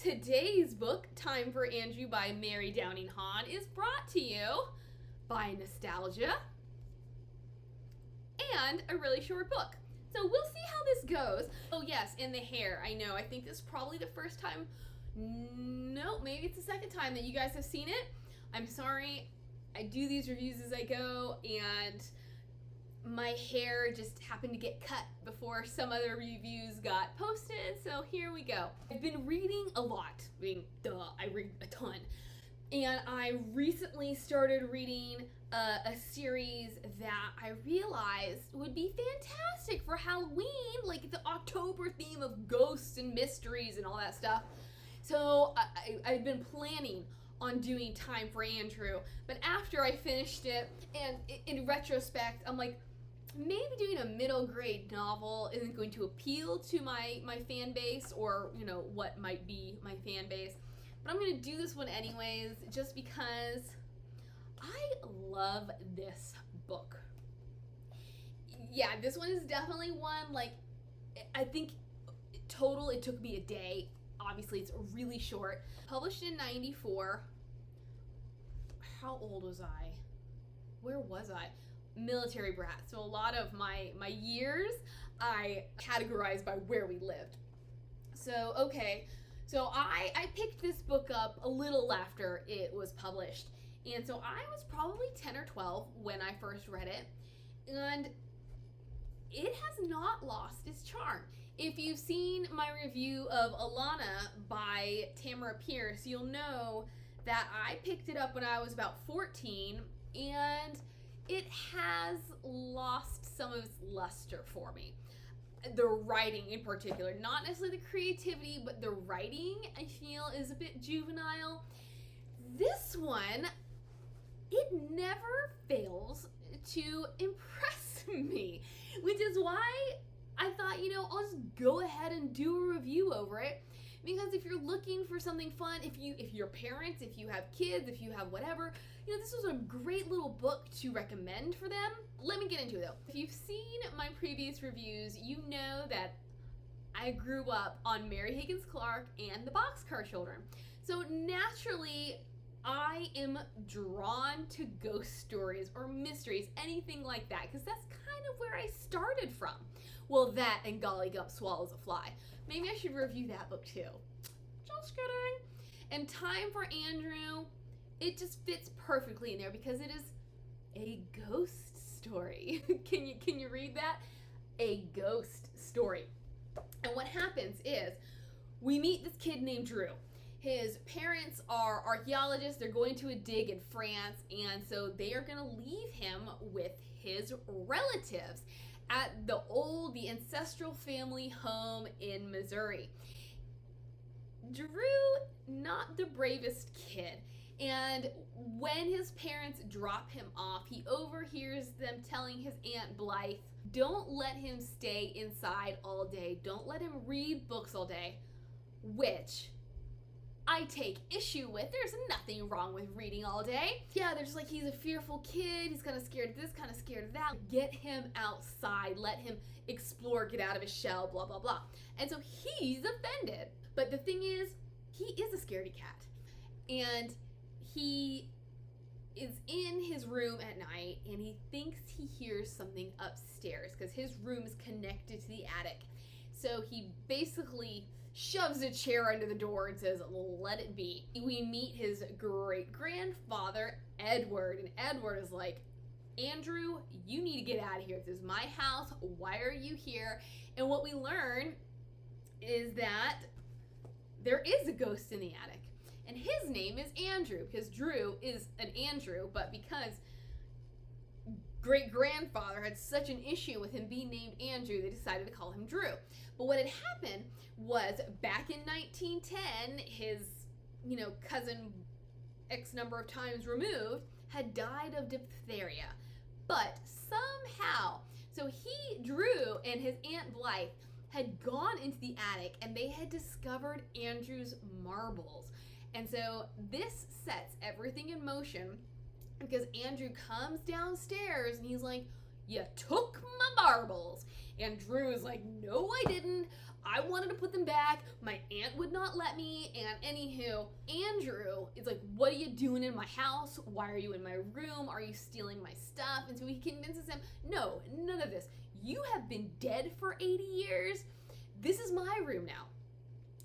Today's book, Time for Andrew by Mary Downing Hahn, is brought to you by nostalgia and a really short book. So we'll see how this goes. Oh yes, and the hair. I know, I think this is probably the first time, no, maybe it's the second time that you guys have seen it. I'm sorry, I do these reviews as I go, and my hair just happened to get cut before some other reviews got posted, so here we go. I've been reading a lot. I mean, duh, I read a ton. And I recently started reading a series that I realized would be fantastic for Halloween, like the October theme of ghosts and mysteries and all that stuff. So I've been planning on doing Time for Andrew, but after I finished it, and in retrospect, I'm like, maybe doing a middle grade novel isn't going to appeal to my fan base, or what might be my fan base, but I'm gonna do this one anyways just because I love this book. Yeah, this one is definitely one, like, I think total it took me a day. Obviously it's really short. Published in '94. How old was I? Where was I? Military brat. So a lot of my years I categorized by where we lived. So okay, so I picked this book up a little after it was published, and so I was probably 10 or 12 when I first read it, and it has not lost its charm. If you've seen my review of Alana by Tamara Pierce, you'll know that I picked it up when I was about 14, and it has lost some of its luster for me. The writing in particular, not necessarily the creativity, but the writing I feel is a bit juvenile. This one, it never fails to impress me, which is why I thought, I'll just go ahead and do a review over it. Because if you're looking for something fun, if you're parents, if you have kids, if you have whatever, this was a great little book to recommend for them. Let me get into it though. If you've seen my previous reviews, you know that I grew up on Mary Higgins Clark and the Boxcar Children. So naturally, I am drawn to ghost stories or mysteries, anything like that, because that's kind of where I started from. Well, that and Golly Gump Swallows a Fly. Maybe I should review that book too. Just kidding. And Time for Andrew, it just fits perfectly in there because it is a ghost story. Can you read that? A ghost story. And what happens is we meet this kid named Drew. His parents are archaeologists. They're going to a dig in France, and so they are going to leave him with his relatives at the ancestral family home in Missouri. Drew, not the bravest kid, and when his parents drop him off, he overhears them telling his Aunt Blythe, don't let him stay inside all day, don't let him read books all day, which I take issue with. There's nothing wrong with reading all day. Yeah, there's like, he's a fearful kid, he's kind of scared of this, kind of scared of that. Get him outside, let him explore, get out of his shell, blah, blah, blah. And so he's offended. But the thing is, he is a scaredy cat. And he is in his room at night, and he thinks he hears something upstairs because his room is connected to the attic. So he basically shoves a chair under the door and says, let it be. We meet his great-grandfather, Edward, and Edward is like, Andrew, you need to get out of here. This is my house. Why are you here? And what we learn is that there is a ghost in the attic, and his name is Andrew, because Drew is an Andrew, but because great-grandfather had such an issue with him being named Andrew, they decided to call him Drew. But what had happened was, back in 1910, his, cousin X number of times removed had died of diphtheria. But somehow, so Drew and his Aunt Blythe had gone into the attic and they had discovered Andrew's marbles. And so this sets everything in motion, because Andrew comes downstairs and he's like, you took my marbles. And Drew is like, no, I didn't. I wanted to put them back. My aunt would not let me. And anywho, Andrew is like, what are you doing in my house? Why are you in my room? Are you stealing my stuff? And so he convinces him, no, none of this. You have been dead for 80 years. This is my room now.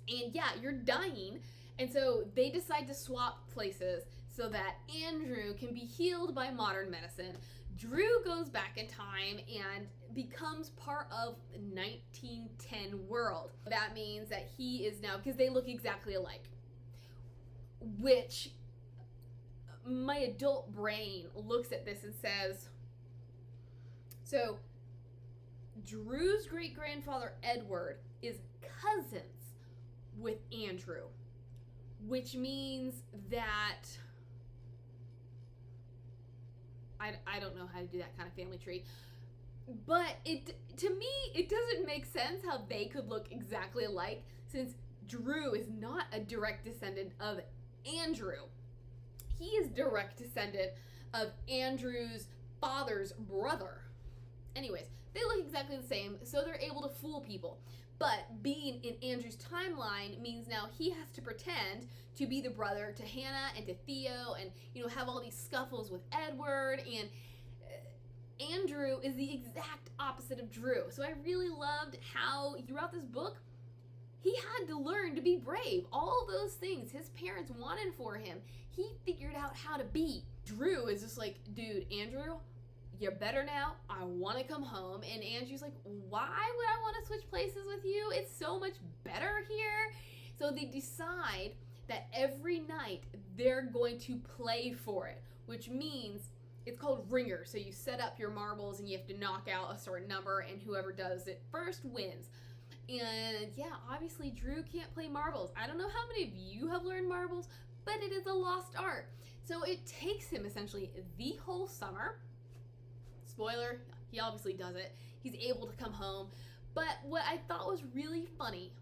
And yeah, you're dying. And so they decide to swap places so that Andrew can be healed by modern medicine. Drew goes back in time and becomes part of the 1910 world. That means that he is now, because they look exactly alike, which my adult brain looks at this and says, so Drew's great-grandfather Edward is cousins with Andrew, which means that I don't know how to do that kind of family tree, but to me it doesn't make sense how they could look exactly alike, since Drew is not a direct descendant of Andrew. He is direct descendant of Andrew's father's brother. Anyways, they look exactly the same, so they're able to fool people. But being in Andrew's timeline means now he has to pretend to be the brother to Hannah and to Theo, and have all these scuffles with Edward. And Andrew is the exact opposite of Drew. So I really loved how throughout this book he had to learn to be brave. All those things his parents wanted for him, he figured out how to be. Drew is just like, dude, Andrew, you're better now. I want to come home. And Andrew's like, why would I want to switch places with you? It's so much better here. So they decide that every night they're going to play for it, which means it's called ringer. So you set up your marbles and you have to knock out a certain number, and whoever does it first wins. And yeah, obviously Drew can't play marbles. I don't know how many of you have learned marbles, but it is a lost art. So it takes him essentially the whole summer. Spoiler, he obviously does it. He's able to come home. But what I thought was really funny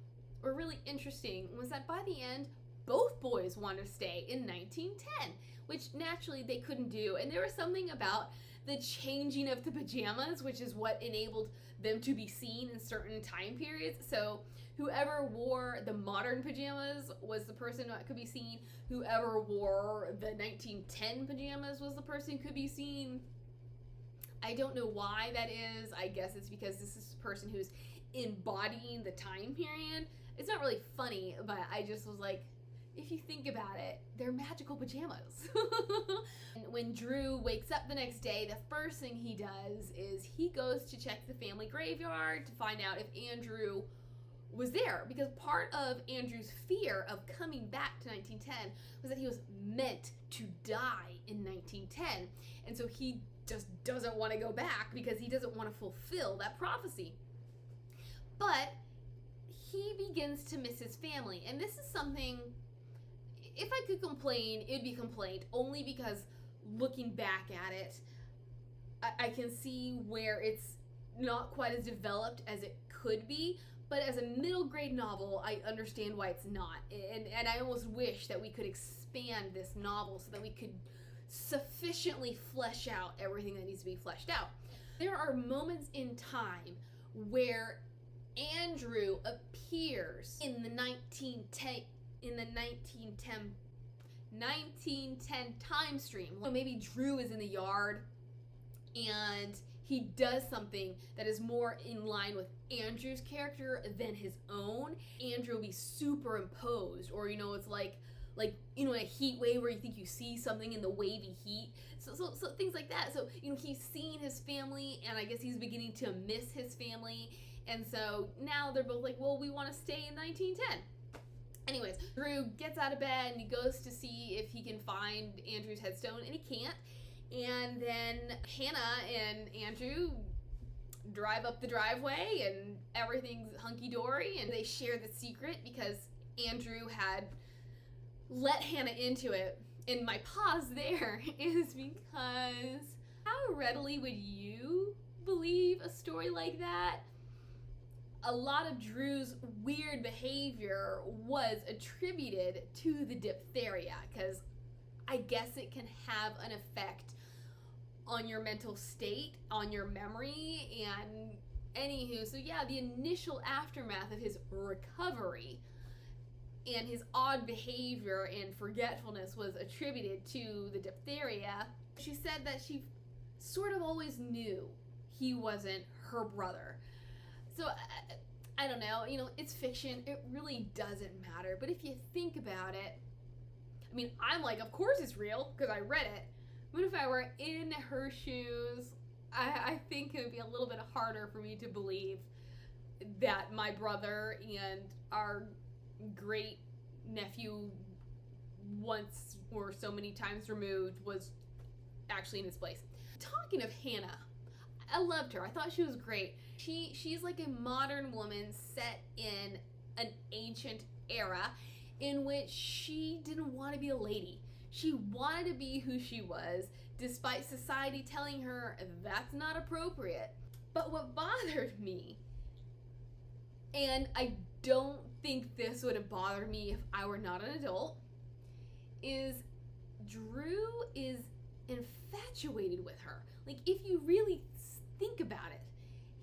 or really interesting was that by the end, both boys wanted to stay in 1910, which naturally they couldn't do. And there was something about the changing of the pajamas, which is what enabled them to be seen in certain time periods. So whoever wore the modern pajamas was the person that could be seen. Whoever wore the 1910 pajamas was the person who could be seen. I don't know why that is. I guess it's because this is a person who's embodying the time period. It's not really funny, but I just was like, if you think about it, they're magical pajamas. When Drew wakes up the next day, the first thing he does is he goes to check the family graveyard to find out if Andrew was there, because part of Andrew's fear of coming back to 1910 was that he was meant to die in 1910, and so he just doesn't want to go back because he doesn't want to fulfill that prophecy. But he begins to miss his family, and this is something, if I could complain, it'd be complaint, only because looking back at it, I can see where it's not quite as developed as it could be. But as a middle grade novel, I understand why it's not. And I almost wish that we could expand this novel so that we could sufficiently flesh out everything that needs to be fleshed out. There are moments in time where Andrew appears in the 1910 time stream. Maybe Drew is in the yard and he does something that is more in line with Andrew's character than his own. Andrew will be superimposed, or it's like a heat wave where you think you see something in the wavy heat. So things like that. So he's seen his family, and I guess he's beginning to miss his family. And so now they're both like, well, we want to stay in 1910. Anyways, Drew gets out of bed and he goes to see if he can find Andrew's headstone, and he can't. And then Hannah and Andrew drive up the driveway and everything's hunky-dory, and they share the secret because Andrew had let Hannah into it. And my pause there is because how readily would you believe a story like that? A lot of Drew's weird behavior was attributed to the diphtheria, because I guess it can have an effect on your mental state, on your memory, Anywho, so yeah, the initial aftermath of his recovery and his odd behavior and forgetfulness was attributed to the diphtheria. She said that she sort of always knew he wasn't her brother. So I don't know, it's fiction. It really doesn't matter. But if you think about it, I mean, I'm like, of course it's real because I read it. But if I were in her shoes, I think it would be a little bit harder for me to believe that my brother and our great nephew, once or so many times removed, was actually in his place. Talking of Hannah, I loved her. I thought she was great. She's like a modern woman set in an ancient era in which she didn't want to be a lady. She wanted to be who she was, despite society telling her that's not appropriate. But what bothered me, and I don't think this would have bothered me if I were not an adult, is Drew is infatuated with her. Like, if you really think about it,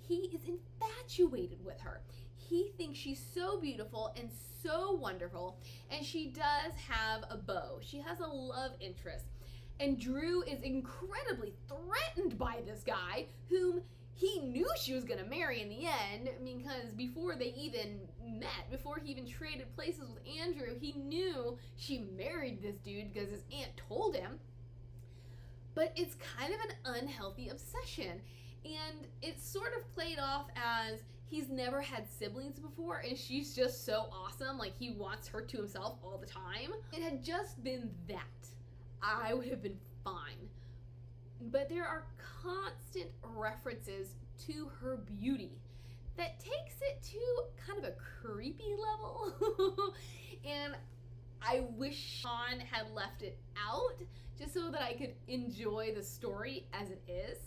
he is infatuated with her. He thinks she's so beautiful and so wonderful, and she does have a beau. She has a love interest. And Drew is incredibly threatened by this guy, whom he knew she was gonna marry in the end, because before they even met, before he even traded places with Andrew, he knew she married this dude because his aunt told him. But it's kind of an unhealthy obsession. And it's sort of played off as he's never had siblings before and she's just so awesome, like he wants her to himself all the time. It had just been that, I would have been fine. But there are constant references to her beauty that takes it to kind of a creepy level. And I wish Sean had left it out just so that I could enjoy the story as it is.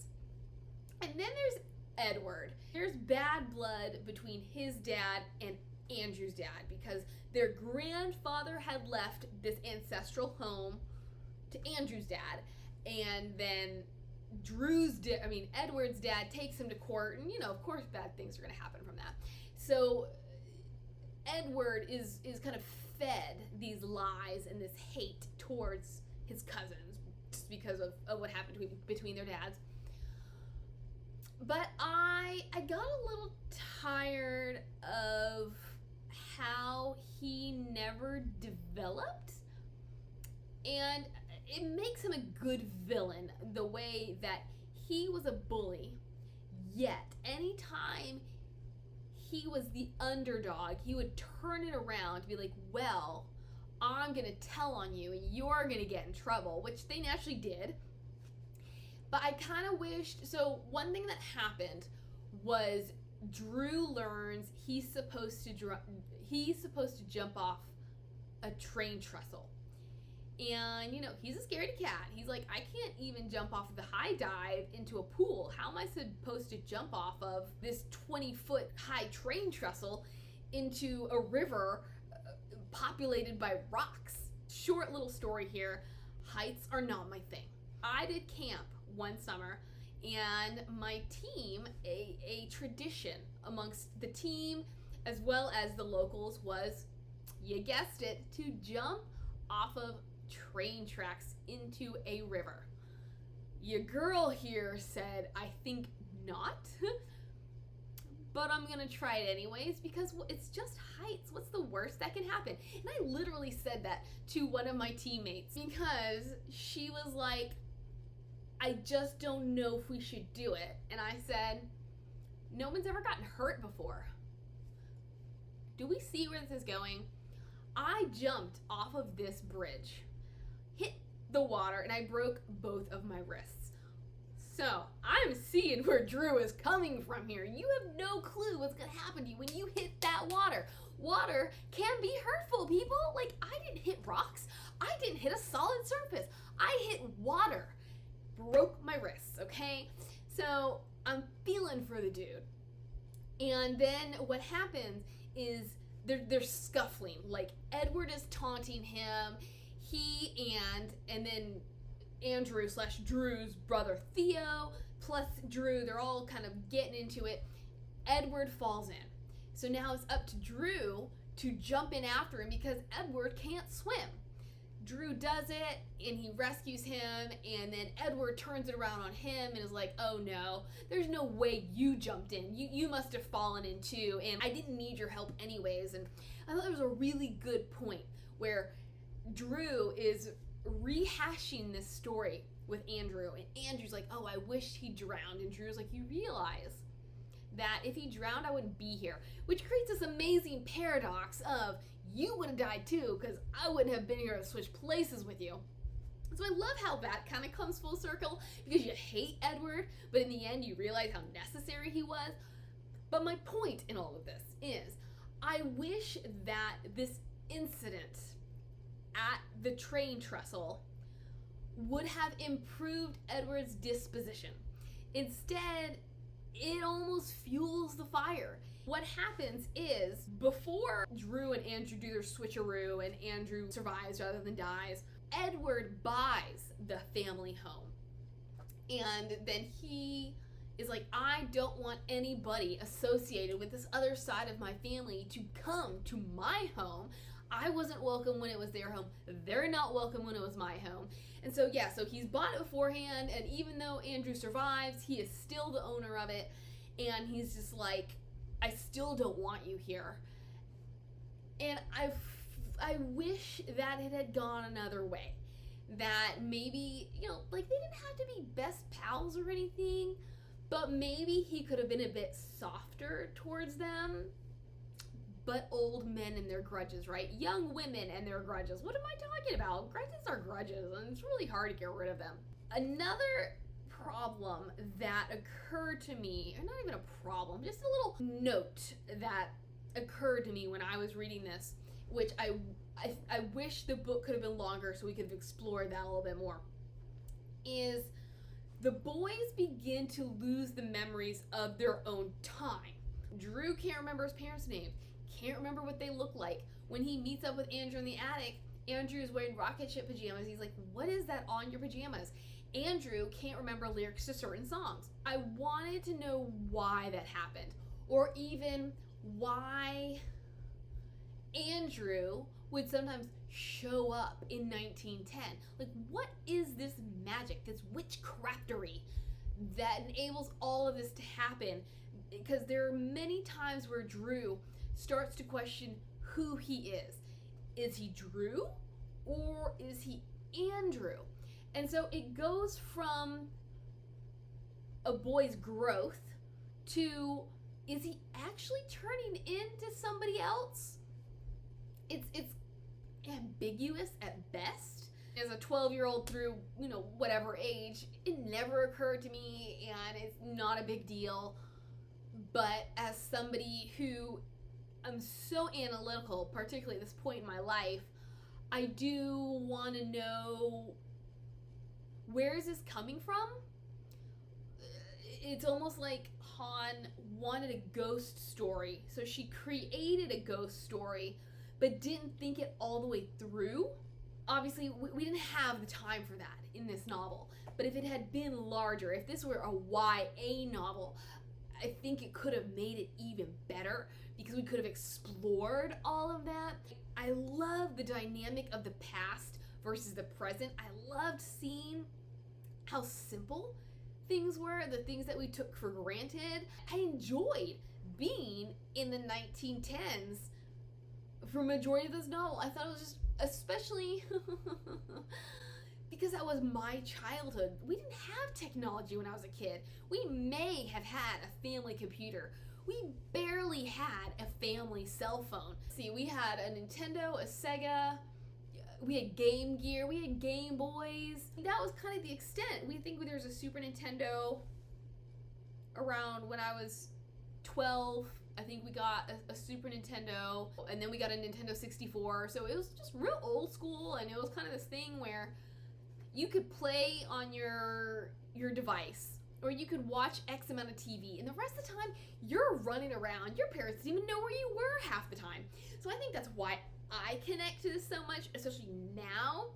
And then there's Edward. There's bad blood between his dad and Andrew's dad because their grandfather had left this ancestral home to Andrew's dad, and then Edward's dad takes him to court, and of course bad things are going to happen from that. So Edward is kind of fed these lies and this hate towards his cousins just because of what happened between their dads. But I got a little tired of how he never developed, and it makes him a good villain the way that he was a bully, yet anytime he was the underdog, he would turn it around to be like, well, I'm gonna tell on you and you're gonna get in trouble, which they naturally did. But I kind of wished, so one thing that happened was Drew learns he's supposed to jump off a train trestle. And, he's a scaredy cat. He's like, I can't even jump off the high dive into a pool. How am I supposed to jump off of this 20-foot high train trestle into a river populated by rocks? Short little story here. Heights are not my thing. I did camp one summer, and my team, a tradition amongst the team as well as the locals was, you guessed it, to jump off of train tracks into a river. Your girl here said, I think not, but I'm gonna try it anyways because it's just heights. What's the worst that can happen? And I literally said that to one of my teammates because she was like, I just don't know if we should do it. And I said, no one's ever gotten hurt before. Do we see where this is going? I jumped off of this bridge, hit the water, and I broke both of my wrists. So I'm seeing where Drew is coming from here. You have no clue what's gonna happen to you when you hit that water. Water can be hurtful, people. Like, I didn't hit rocks. I didn't hit a solid surface. I hit water. Broke my wrists, okay? So I'm feeling for the dude. And then what happens is they're scuffling. Like, Edward is taunting him. He and then Andrew / Drew's brother Theo plus Drew, they're all kind of getting into it. Edward falls in. So now it's up to Drew to jump in after him because Edward can't swim. Drew does it and he rescues him, and then Edward turns it around on him and is like, oh no, there's no way you jumped in. You must have fallen in too, and I didn't need your help anyways. And I thought it was a really good point where Drew is rehashing this story with Andrew, and Andrew's like, oh, I wish he drowned, and Drew's like, you realize that if he drowned I wouldn't be here, which creates this amazing paradox of you would have died too because I wouldn't have been here to switch places with you. So I love how that kind of comes full circle because you hate Edward, but in the end you realize how necessary he was. But my point in all of this is I wish that this incident at the train trestle would have improved Edward's disposition. Instead, it almost fuels the fire. What happens is, before Drew and Andrew do their switcheroo and Andrew survives rather than dies, Edward buys the family home. And then he is like, I don't want anybody associated with this other side of my family to come to my home. I wasn't welcome when it was their home. They're not welcome when it was my home. And so yeah, so he's bought it beforehand, and even though Andrew survives, he is still the owner of it, and he's just like, I still don't want you here. And I wish that it had gone another way. That maybe, like, they didn't have to be best pals or anything, but maybe he could have been a bit softer towards them. But old men and their grudges, right? Young women and their grudges. What am I talking about? Grudges are grudges, and it's really hard to get rid of them. Another problem that occurred to me, or not even a problem, just a little note that occurred to me when I was reading this, which I wish the book could have been longer so we could have explored that a little bit more, is the boys begin to lose the memories of their own time. Drew can't remember his parents' names, can't remember what they look like. When he meets up with Andrew in the attic, Andrew is wearing rocket ship pajamas. He's like, what is that on your pajamas? Andrew can't remember lyrics to certain songs. I wanted to know why that happened, or even why Andrew would sometimes show up in 1910. Like, what is this magic, this witchcraftery that enables all of this to happen? Because there are many times where Drew starts to question who he is. Is he Drew or is he Andrew? And so it goes from a boy's growth to, is he actually turning into somebody else? It's ambiguous at best. As a 12-year-old through, whatever age, it never occurred to me, and it's not a big deal. But as somebody who I'm so analytical, particularly at this point in my life, I do want to know, where is this coming from? It's almost like Hahn wanted a ghost story, so she created a ghost story, but didn't think it all the way through. Obviously, we didn't have the time for that in this novel, but if it had been larger, if this were a YA novel, I think it could have made it even better because we could have explored all of that. I love the dynamic of the past versus the present. I loved seeing how simple things were, the things that we took for granted. I enjoyed being in the 1910s for a majority of this novel. I thought it was just, especially because that was my childhood. We didn't have technology when I was a kid. We may have had a family computer. We barely had a family cell phone. See, we had a Nintendo, a Sega, we had Game Gear, we had Game Boys. That was kind of the extent. We think there was a Super Nintendo around when I was 12. I think we got a Super Nintendo, and then we got a Nintendo 64. So it was just real old school, and it was kind of this thing where you could play on your device, or you could watch X amount of TV, and the rest of the time you're running around. Your parents didn't even know where you were half the time. So I think that's why I connect to this so much, especially now,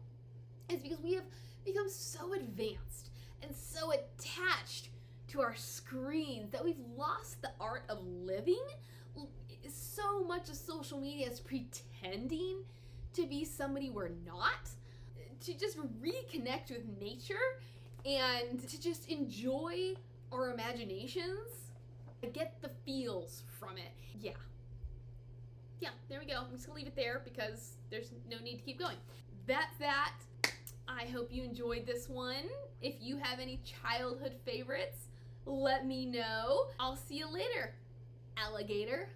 is because we have become so advanced and so attached to our screens, that we've lost the art of living. So much of social media is pretending to be somebody we're not, to just reconnect with nature and to just enjoy our imaginations, get the feels from it. Yeah, there we go. I'm just gonna leave it there because there's no need to keep going. That's that. I hope you enjoyed this one. If you have any childhood favorites, let me know. I'll see you later, alligator.